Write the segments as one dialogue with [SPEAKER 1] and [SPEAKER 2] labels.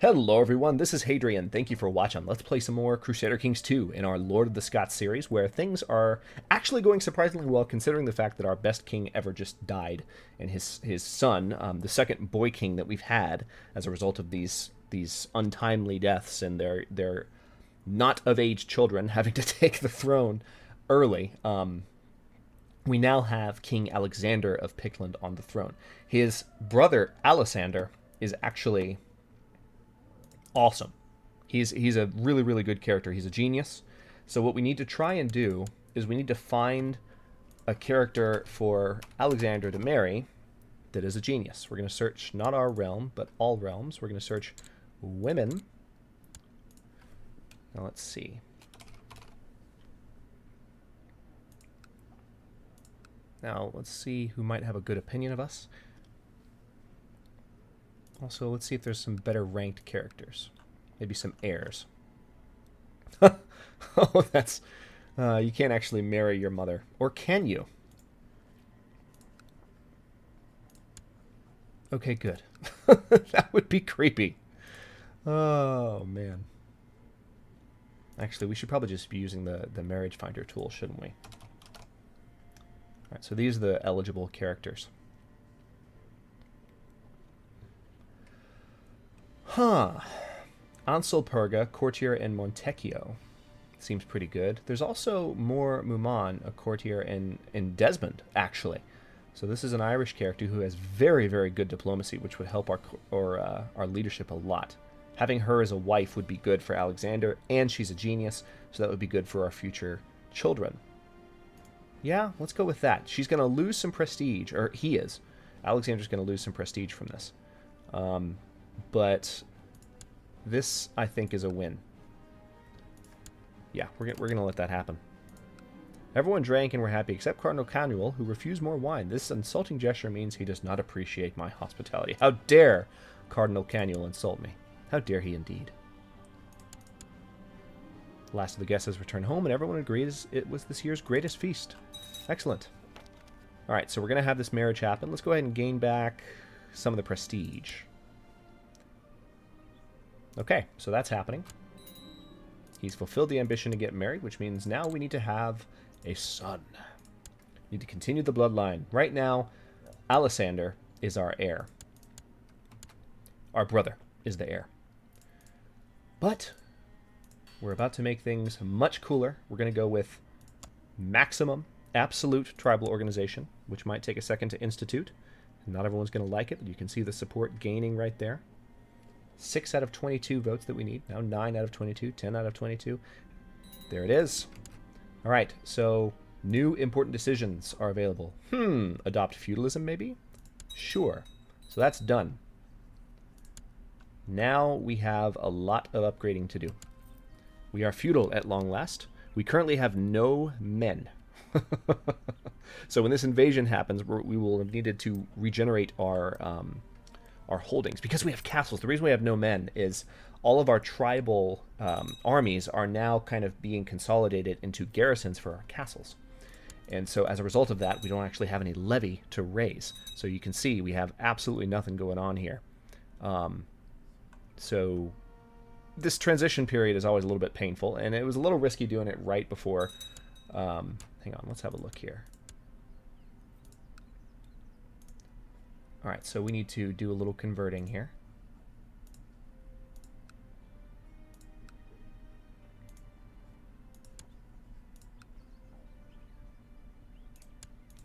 [SPEAKER 1] Hello everyone, this is Hadrian. Thank you for watching. Let's play some more Crusader Kings II in our Lord of the Scots series, where things are actually going surprisingly well considering the fact that our best king ever just died, and his son, the second boy king that we've had as a result of these untimely deaths and their not of age children having to take the throne early. We now have King Alexander of Pictland on the throne. His brother Alessander is actually awesome. He's a really good character. He's a genius. So what we need to try and do is we need to find a character for Alexander to marry that is a genius. We're going to search not our realm, but all realms. We're going to search women. Now let's see. Now let's see who might have a good opinion of us. Also, let's see if there's some better ranked characters. Maybe some heirs. Oh, that's... you can't actually marry your mother. Or can you? Okay, good. That would be creepy. Oh, man. Actually, we should probably just be using the marriage finder tool, shouldn't we? Alright, so these are the eligible characters. Huh. Anselperga, courtier in Montecchio. Seems pretty good. There's also more Muman, a courtier in Desmond, actually. So this is an Irish character who has very good diplomacy, which would help our leadership a lot. Having her as a wife would be good for Alexander, and she's a genius, so that would be good for our future children. Yeah, let's go with that. She's going to lose some prestige, or he is. Alexander's going to lose some prestige from this. But this, I think, is a win. Yeah, we're going to let that happen. Everyone drank and were happy except Cardinal Canuel, who refused more wine. This insulting gesture means he does not appreciate my hospitality. How dare Cardinal Canuel insult me? How dare he indeed? The last of the guests has returned home, and everyone agrees it was this year's greatest feast. Excellent. Alright, so we're going to have this marriage happen. Let's go ahead and gain back some of the prestige. Okay, so that's happening. He's fulfilled the ambition to get married, which means now we need to have a son. Need to continue the bloodline. Right now, Alessander is our heir. Our brother is the heir. But we're about to make things much cooler. We're going to go with maximum absolute tribal organization, which might take a second to institute. Not everyone's going to like it. You can see the support gaining right there. 6 out of 22 votes that we need. Now 9 out of 22, 10 out of 22. There it is. All right, so new important decisions are available. Adopt feudalism maybe? Sure. So that's done. Now we have a lot of upgrading to do. We are feudal at long last. We currently have no men. So when this invasion happens, we will have needed to regenerate our holdings because we have castles. The reason we have no men is all of our tribal armies are now kind of being consolidated into garrisons for our castles. And so as a result of that, we don't actually have any levy to raise. So you can see we have absolutely nothing going on here. So this transition period is always a little bit painful, and it was a little risky doing it right before. Hang on, let's have a look here. All right, so we need to do a little converting here.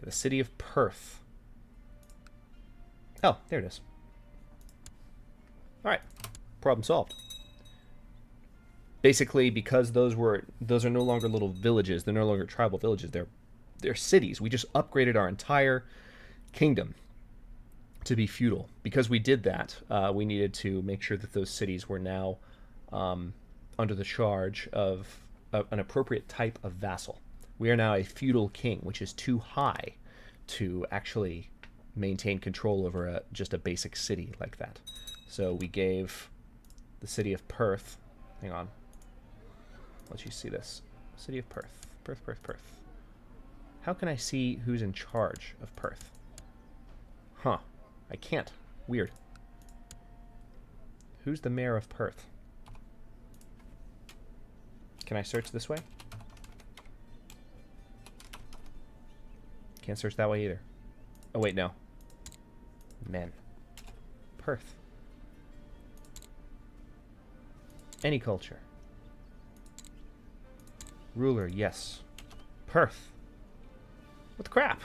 [SPEAKER 1] The city of Perth. Oh, there it is. All right, problem solved. Basically, because those are no longer little villages, they're no longer tribal villages. They're cities. We just upgraded our entire kingdom to be feudal. Because we did that, we needed to make sure that those cities were now under the charge of an appropriate type of vassal. We are now a feudal king, which is too high to actually maintain control over just a basic city like that. So we gave the city of Perth... Hang on. Let you see this. City of Perth. Perth. How can I see who's in charge of Perth? Huh. I can't. Weird. Who's the mayor of Perth? Can I search this way? Can't search that way either. Oh, wait, no. Men. Perth. Any culture. Ruler, yes. Perth. What the crap?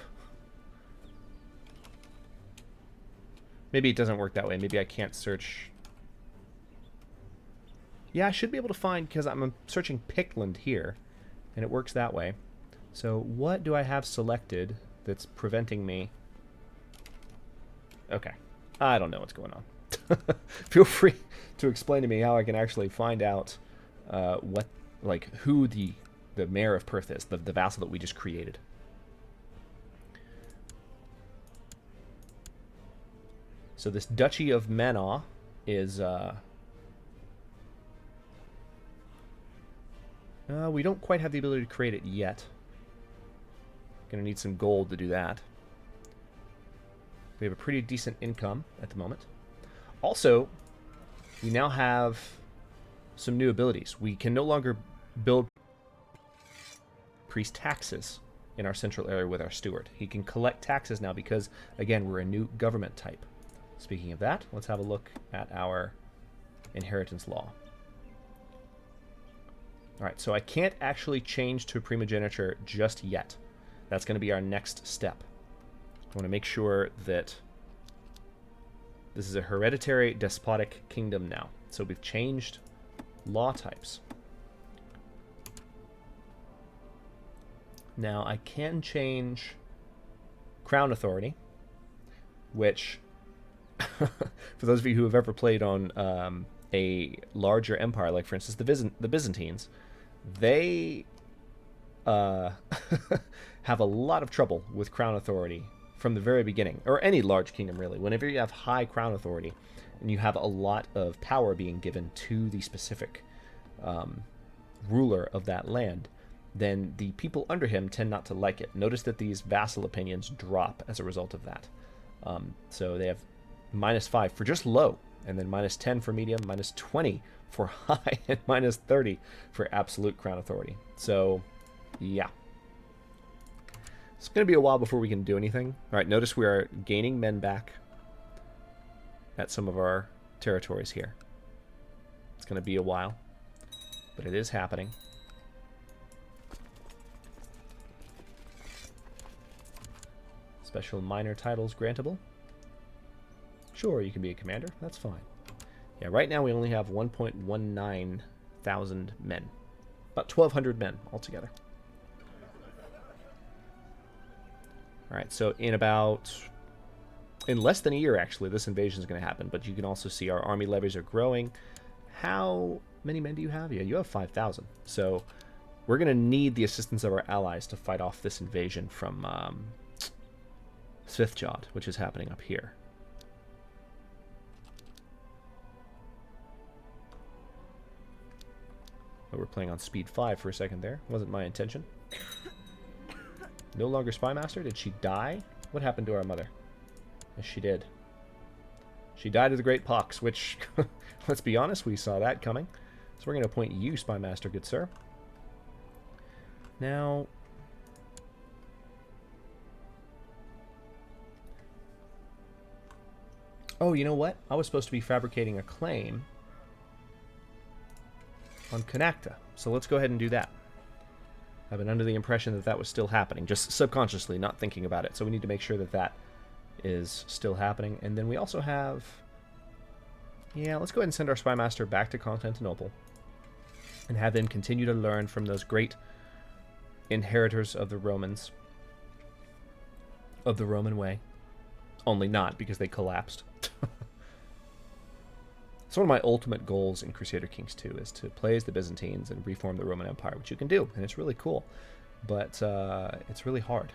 [SPEAKER 1] Maybe it doesn't work that way. Maybe I can't search. Yeah, I should be able to find, because I'm searching Pictland here, and it works that way. So what do I have selected that's preventing me? Okay. I don't know what's going on. Feel free to explain to me how I can actually find out who the mayor of Perth is, the vassal that we just created. So this Duchy of Menaw is we don't quite have the ability to create it yet. Gonna need some gold to do that. We have a pretty decent income at the moment. Also, we now have some new abilities. We can no longer build increase taxes in our central area with our steward. He can collect taxes now because, again, we're a new government type. Speaking of that, let's have a look at our inheritance law. Alright, so I can't actually change to primogeniture just yet. That's going to be our next step. I want to make sure that this is a hereditary despotic kingdom now. So we've changed law types. Now I can change crown authority, which, for those of you who have ever played on a larger empire, like for instance the Byzantines, they have a lot of trouble with crown authority from the very beginning, or any large kingdom really. Whenever you have high crown authority and you have a lot of power being given to the specific ruler of that land, then the people under him tend not to like it. Notice that these vassal opinions drop as a result of that. So they have -5 for just low, and then -10 for medium, -20 for high, and -30 for absolute crown authority. So, yeah. It's going to be a while before we can do anything. All right, notice we are gaining men back at some of our territories here. It's going to be a while, but it is happening. Special minor titles grantable. Sure, you can be a commander. That's fine. Yeah, right now we only have 1.19 thousand men. About 1,200 men altogether. Alright, so in less than a year, actually, this invasion is going to happen. But you can also see our army levies are growing. How many men do you have? Yeah, you have 5,000. So we're going to need the assistance of our allies to fight off this invasion from Svithjod, which is happening up here. Oh, we're playing on speed 5 for a second there. Wasn't my intention. No longer Spymaster? Did she die? What happened to our mother? Yes, she did. She died of the Great Pox, which, let's be honest, we saw that coming. So we're going to appoint you Spymaster, good sir. Now, oh, you know what? I was supposed to be fabricating a claim on Connachta. So let's go ahead and do that. I've been under the impression that that was still happening, just subconsciously, not thinking about it. So we need to make sure that that is still happening. And then we also have... Yeah, let's go ahead and send our Spymaster back to Constantinople and have them continue to learn from those great inheritors of the Romans, of the Roman way. Only not, because they collapsed. So one of my ultimate goals in Crusader Kings II is to play as the Byzantines and reform the Roman Empire, which you can do, and it's really cool. But it's really hard.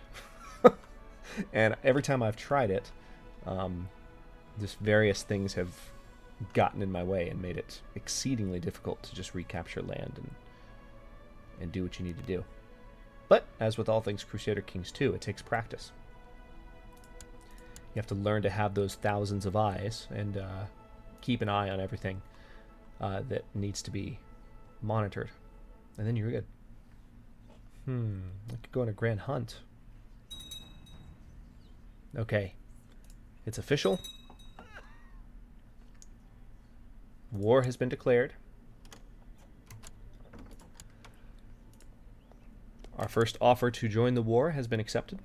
[SPEAKER 1] And every time I've tried it, just various things have gotten in my way and made it exceedingly difficult to just recapture land and do what you need to do. But, as with all things Crusader Kings II, it takes practice. You have to learn to have those thousands of eyes and keep an eye on everything that needs to be monitored. And then you're good. I could go on a grand hunt. Okay. It's official. War has been declared. Our first offer to join the war has been accepted.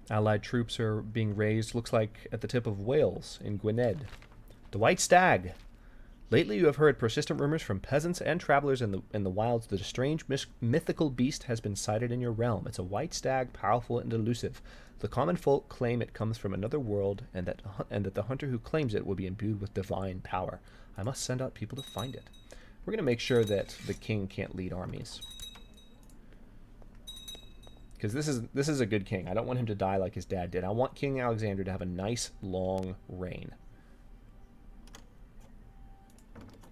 [SPEAKER 1] Allied troops are being raised, looks like, at the tip of Wales in Gwynedd. The White Stag. Lately you have heard persistent rumors from peasants and travelers in the wilds that a strange mythical beast has been sighted in your realm. It's a white stag, powerful and elusive. The common folk claim it comes from another world, and that the hunter who claims it will be imbued with divine power. I must send out people to find it. We're going to make sure that the king can't lead armies. Because this is a good king. I don't want him to die like his dad did. I want King Alexander to have a nice, long reign.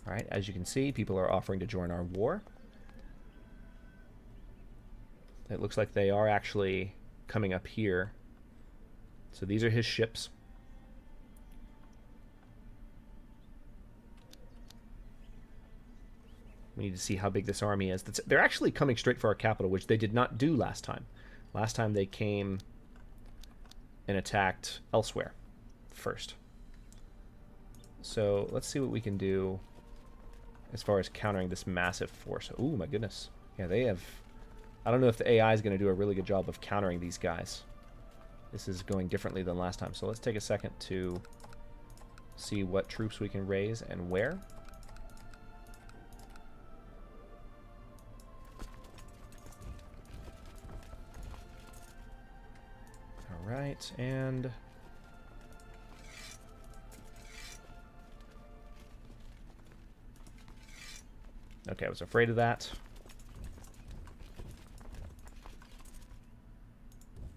[SPEAKER 1] Alright, as you can see, people are offering to join our war. It looks like they are actually coming up here. So these are his ships. We need to see how big this army is. They're actually coming straight for our capital, which they did not do last time. Last time they came and attacked elsewhere first. So let's see what we can do as far as countering this massive force. Ooh, my goodness. Yeah, they have... I don't know if the AI is going to do a really good job of countering these guys. This is going differently than last time. So let's take a second to see what troops we can raise and where. Alright, and... okay, I was afraid of that.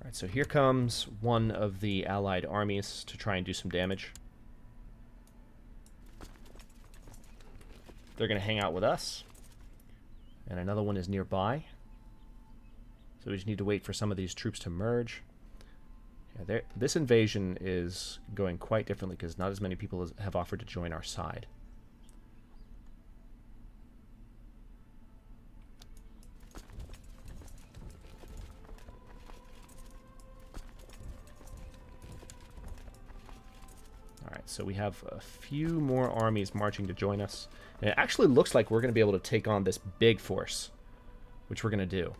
[SPEAKER 1] Alright, so here comes one of the allied armies to try and do some damage. They're going to hang out with us. And another one is nearby. So we just need to wait for some of these troops to merge. Yeah, this invasion is going quite differently because not as many people have offered to join our side. Alright, so we have a few more armies marching to join us. And it actually looks like we're going to be able to take on this big force, which we're going to do.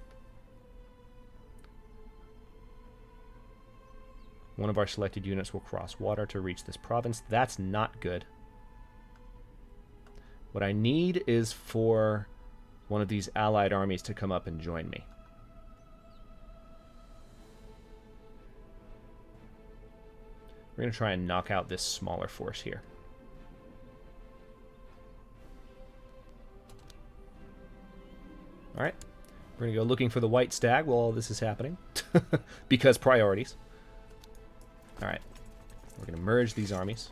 [SPEAKER 1] One of our selected units will cross water to reach this province. That's not good. What I need is for one of these allied armies to come up and join me. We're going to try and knock out this smaller force here. Alright. We're going to go looking for the White Stag while all this is happening. Because priorities. Alright, we're going to merge these armies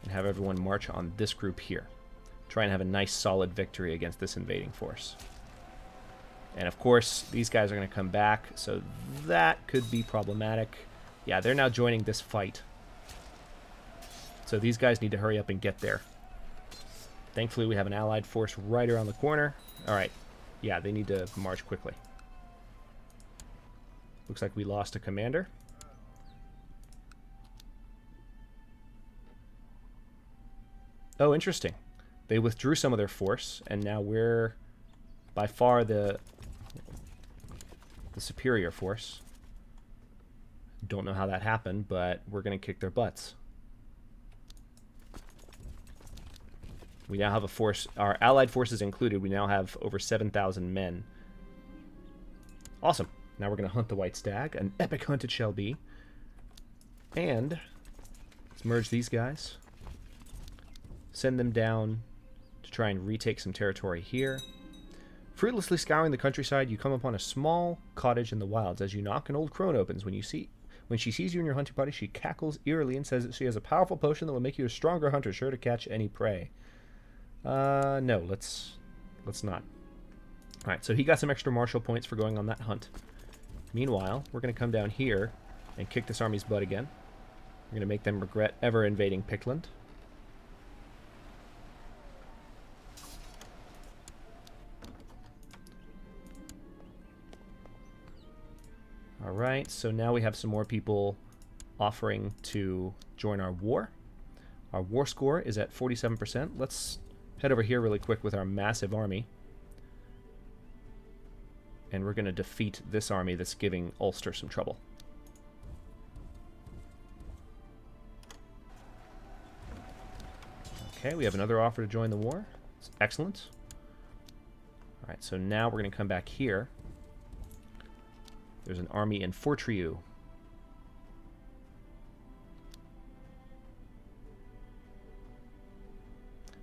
[SPEAKER 1] and have everyone march on this group here. Try and have a nice solid victory against this invading force. And of course, these guys are going to come back, so that could be problematic. Yeah, they're now joining this fight. So these guys need to hurry up and get there. Thankfully, we have an allied force right around the corner. Alright, yeah, they need to march quickly. Looks like we lost a commander. Oh, interesting. They withdrew some of their force, and now we're by far the superior force. Don't know how that happened, but we're going to kick their butts. We now have a force, our allied forces included, we now have over 7,000 men. Awesome. Now we're going to hunt the White Stag. An epic hunt it shall be. And let's merge these guys. Send them down to try and retake some territory here. Fruitlessly scouring the countryside, you come upon a small cottage in the wilds. As you knock, an old crone opens. When she sees you in your hunting party, she cackles eerily and says that she has a powerful potion that will make you a stronger hunter, sure to catch any prey. No, let's not. Alright, so he got some extra martial points for going on that hunt. Meanwhile, we're going to come down here and kick this army's butt again. We're going to make them regret ever invading Pictland. Alright, so now we have some more people offering to join our war. Our war score is at 47%. Let's head over here really quick with our massive army. And we're going to defeat this army that's giving Ulster some trouble. Okay, we have another offer to join the war. It's excellent. Alright, so now we're going to come back here. There's an army in Fortriu.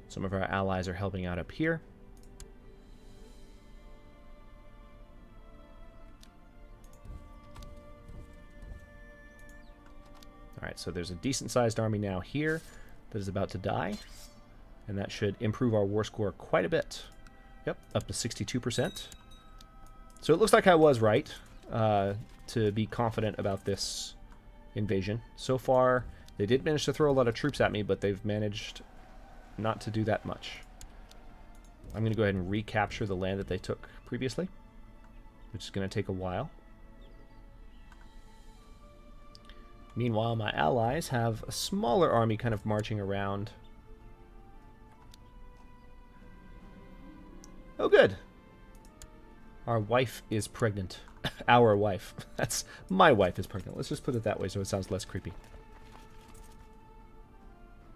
[SPEAKER 1] Some of our allies are helping out up here. Alright, so there's a decent-sized army now here that is about to die. And that should improve our war score quite a bit. Yep, up to 62%. So it looks like I was right to be confident about this invasion. So far, they did manage to throw a lot of troops at me, but they've managed not to do that much. I'm going to go ahead and recapture the land that they took previously, which is going to take a while. Meanwhile, my allies have a smaller army kind of marching around. Oh, good. Our wife is pregnant. Our wife. That's my wife is pregnant. Let's just put it that way so it sounds less creepy.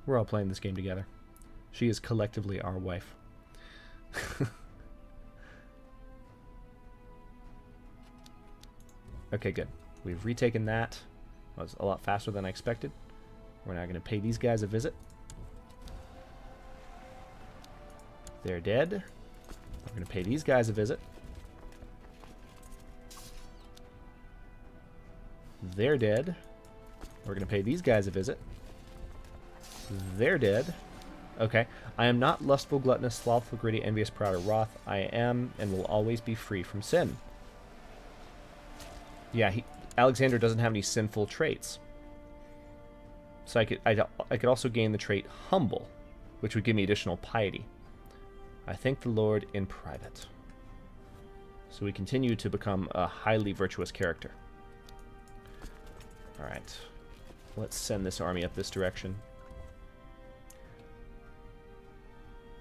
[SPEAKER 1] We're all playing this game together. She is collectively our wife. Okay, good. We've retaken that. That was a lot faster than I expected. We're now going to pay these guys a visit. They're dead. We're going to pay these guys a visit. They're dead. We're going to pay these guys a visit. They're dead. Okay. I am not lustful, gluttonous, slothful, greedy, envious, proud, or wroth. I am and will always be free from sin. Yeah, Alexander doesn't have any sinful traits. So I could also gain the trait humble, which would give me additional piety. I thank the Lord in private. So we continue to become a highly virtuous character. Alright. Let's send this army up this direction.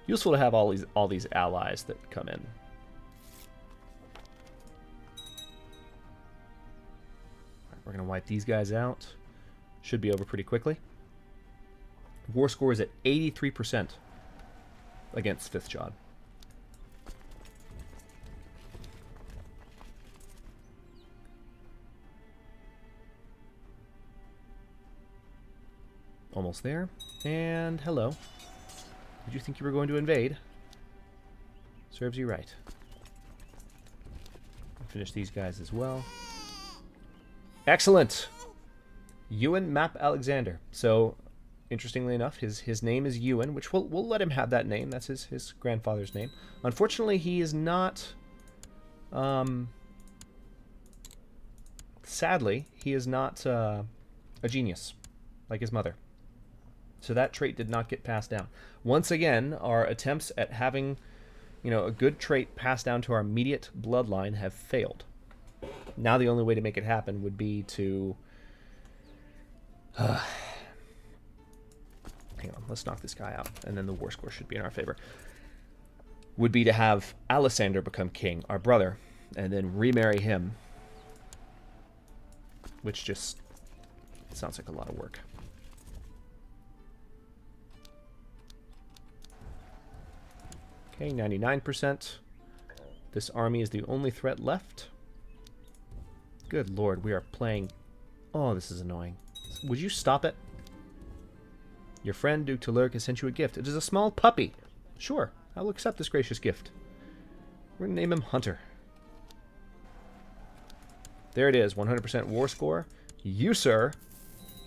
[SPEAKER 1] Useful to have all these allies that come in. Right, we're going to wipe these guys out. Should be over pretty quickly. War score is at 83% against 5th John. Almost there. And hello. Did you think you were going to invade? Serves you right. I'll finish these guys as well. Excellent! Ewan Map Alexander. So, interestingly enough, his name is Ewan, which we'll let him have that name. That's his grandfather's name. Unfortunately, he is not... sadly, he is not a genius, like his mother. So that trait did not get passed down. Once again, our attempts at having, a good trait passed down to our immediate bloodline have failed. Now the only way to make it happen would be to... hang on, let's knock this guy out, and then the war score should be in our favor. Would be to have Alessander become king, our brother, and then remarry him. Which just sounds like a lot of work. Okay, 99%. This army is the only threat left. Good lord, we are playing... Oh, this is annoying. Would you stop it? Your friend, Duke Talurg, has sent you a gift. It is a small puppy. Sure, I will accept this gracious gift. We're going to name him Hunter. There it is, 100% war score. You, sir,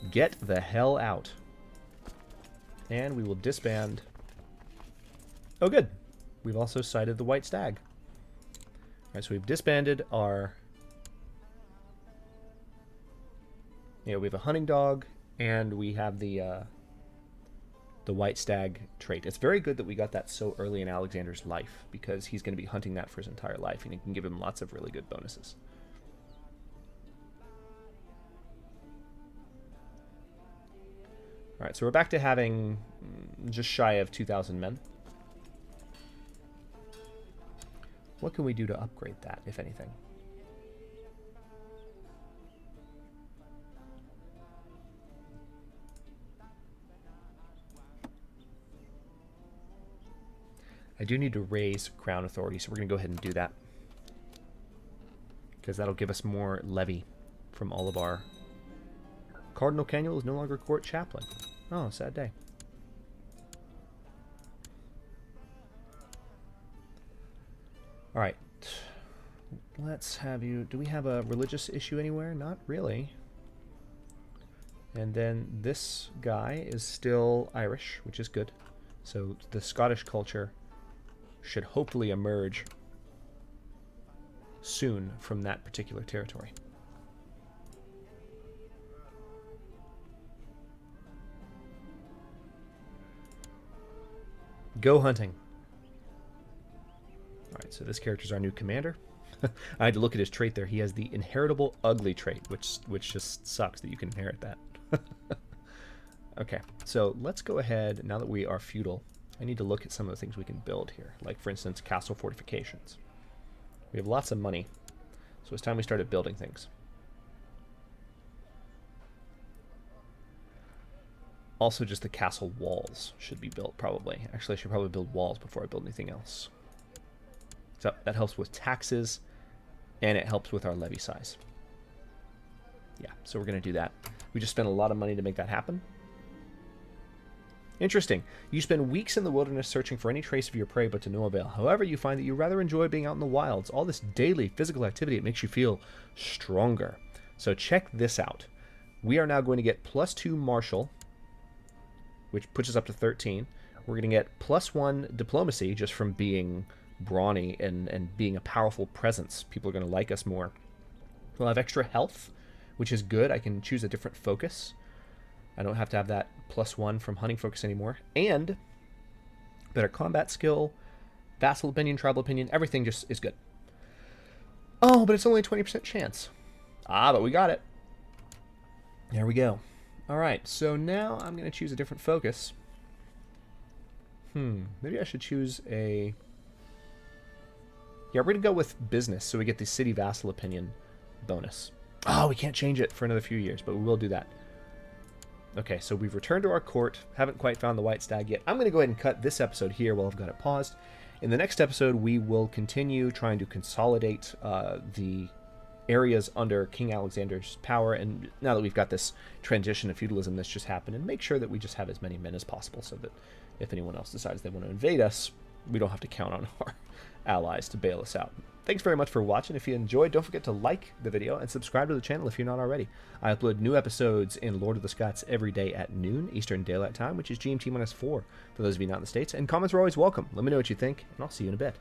[SPEAKER 1] get the hell out. And we will disband... Oh, good. We've also sighted the White Stag. Alright, so we've disbanded our... we have a hunting dog And we have the white stag trait. It's very good that we got that so early in Alexander's life, because he's going to be hunting that for his entire life, and it can give him lots of really good bonuses. All right, so we're back to having just shy of 2,000 men. What can we do to upgrade that, if anything? I do need to raise crown authority, so we're going to go ahead and do that, because that'll give us more levy from all of our... Cardinal Canuel is no longer court chaplain. Oh, sad day. All right. Let's have you... Do we have a religious issue anywhere? Not really. And then this guy is still Irish, which is good. So the Scottish culture should hopefully emerge soon from that particular territory. Go hunting. Alright, so this character's our new commander. I had to look at his trait there. He has the inheritable ugly trait, which just sucks that you can inherit that. Okay, so let's go ahead, now that we are feudal, I need to look at some of the things we can build here. Like, for instance, castle fortifications. We have lots of money, so it's time we started building things. Also, just the castle walls should be built, probably. Actually, I should probably build walls before I build anything else. So that helps with taxes, and it helps with our levy size. Yeah, so we're going to do that. We just spent a lot of money to make that happen. Interesting. You spend weeks in the wilderness searching for any trace of your prey, but to no avail. However, you find that you rather enjoy being out in the wilds. All this daily physical activity, it makes you feel stronger. So check this out. We are now going to get +2 martial, which puts us up to 13. We're going to get +1 diplomacy just from being brawny and being a powerful presence. People are going to like us more. We'll have extra health, which is good. I can choose a different focus. I don't have to have that +1 from hunting focus anymore. And better combat skill, vassal opinion, tribal opinion, everything just is good. Oh, but it's only a 20% chance. Ah, but we got it. There we go. All right, so now I'm going to choose a different focus. Maybe I should choose a... Yeah, we're going to go with business, so we get the city vassal opinion bonus. Oh, we can't change it for another few years, but we will do that. Okay, so we've returned to our court. Haven't quite found the white stag yet. I'm going to go ahead and cut this episode here while I've got it paused. In the next episode, we will continue trying to consolidate the areas under King Alexander's power, and now that we've got this transition of feudalism that's just happened, and make sure that we just have as many men as possible so that if anyone else decides they want to invade us, we don't have to count on our allies to bail us out. Thanks very much for watching. If you enjoyed, don't forget to like the video and subscribe to the channel if you're not already. I upload new episodes in Lord of the Scots every day at noon Eastern Daylight Time, which is GMT-4 for those of you not in the States, and comments are always welcome. Let me know what you think, and I'll see you in a bit.